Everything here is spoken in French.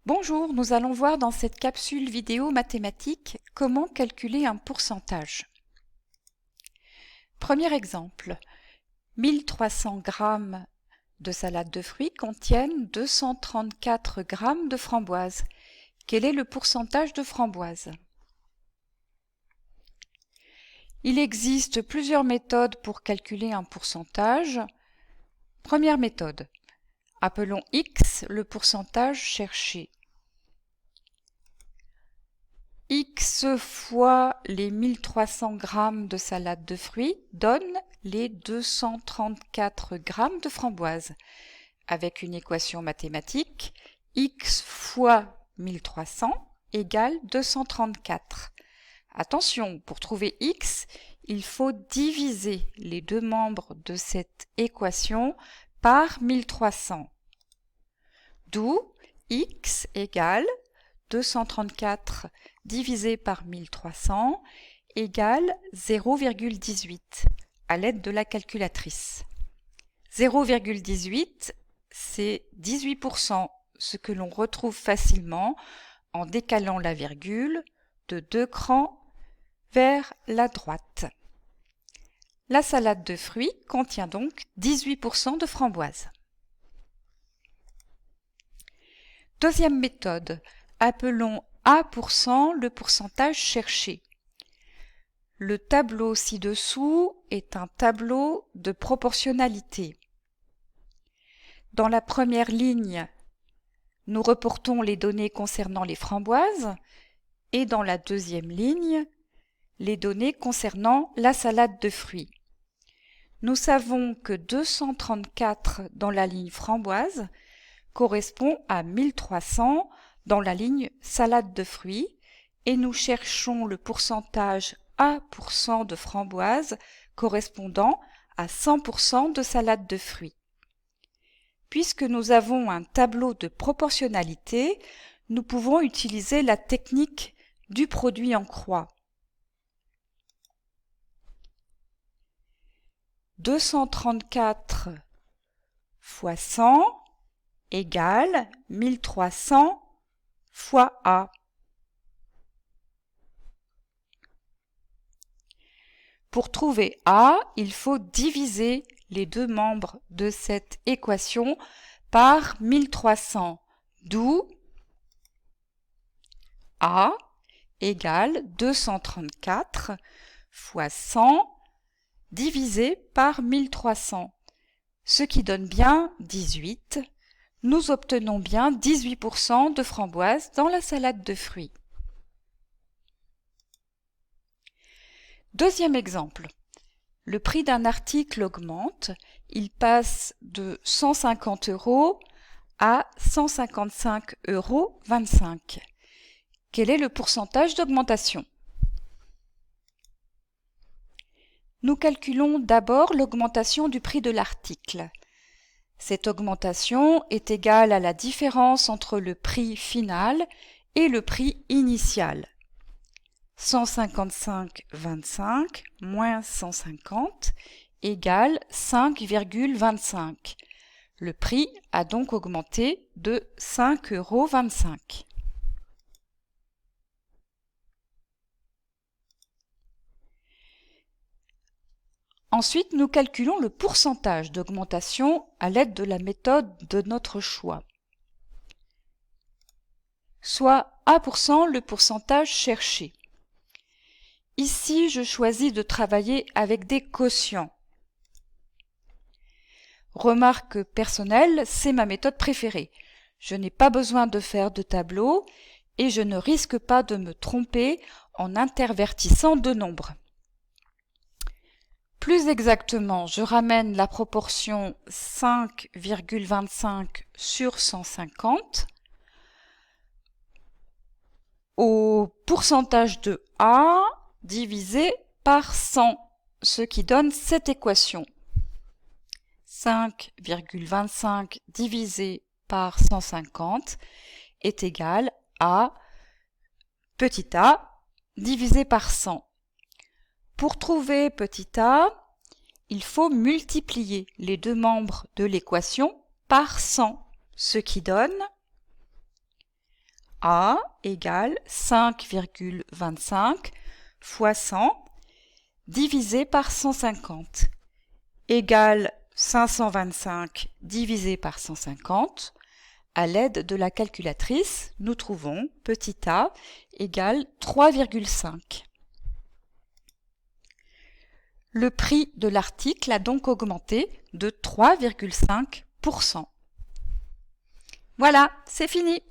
Bonjour, nous allons voir dans cette capsule vidéo mathématique comment calculer un pourcentage. Premier exemple, 1300 g de salade de fruits contiennent 234 g de framboises. Quel est le pourcentage de framboises? Il existe plusieurs méthodes pour calculer un pourcentage. Première méthode, appelons X le pourcentage cherché. X fois les 1300 g de salade de fruits donne les 234 g de framboises. Avec une équation mathématique, X fois 1300 égale 234. Attention, pour trouver X, il faut diviser les deux membres de cette équation par 1300. D'où X égale 234 divisé par 1300 égale 0,18 à l'aide de la calculatrice. 0,18, c'est 18%, ce que l'on retrouve facilement en décalant la virgule de 2 crans vers la droite. La salade de fruits contient donc 18% de framboises. Deuxième méthode, appelons A% le pourcentage cherché. Le tableau ci-dessous est un tableau de proportionnalité. Dans la première ligne, nous reportons les données concernant les framboises et dans la deuxième ligne, les données concernant la salade de fruits. Nous savons que 234 dans la ligne framboise correspond à 1300 dans la ligne salade de fruits et nous cherchons le pourcentage A% de framboises correspondant à 100% de salade de fruits. Puisque nous avons un tableau de proportionnalité, nous pouvons utiliser la technique du produit en croix. 234 fois 100 égale 1300 fois A. Pour trouver A, il faut diviser les deux membres de cette équation par 1300, d'où A égale 234 fois 100 divisé par 1300, ce qui donne bien 18. Nous obtenons bien 18% de framboises dans la salade de fruits. Deuxième exemple. Le prix d'un article augmente, il passe de 150 € à 155,25 €. Quel est le pourcentage d'augmentation? Nous calculons d'abord l'augmentation du prix de l'article. Cette augmentation est égale à la différence entre le prix final et le prix initial. 155,25 moins 150 égale 5,25. Le prix a donc augmenté de 5,25 €. Ensuite, nous calculons le pourcentage d'augmentation à l'aide de la méthode de notre choix, soit A% le pourcentage cherché. Ici, je choisis de travailler avec des quotients. Remarque personnelle, c'est ma méthode préférée. Je n'ai pas besoin de faire de tableau et je ne risque pas de me tromper en intervertissant deux nombres. Plus exactement, je ramène la proportion 5,25 sur 150 au pourcentage de A divisé par 100, ce qui donne cette équation. 5,25 divisé par 150 est égal à petit a divisé par 100. Pour trouver petit a, il faut multiplier les deux membres de l'équation par 100, ce qui donne A égale 5,25 fois 100 divisé par 150 égale 525 divisé par 150. À l'aide de la calculatrice, nous trouvons petit a égale 3,5. Le prix de l'article a donc augmenté de 3,5%. Voilà, c'est fini.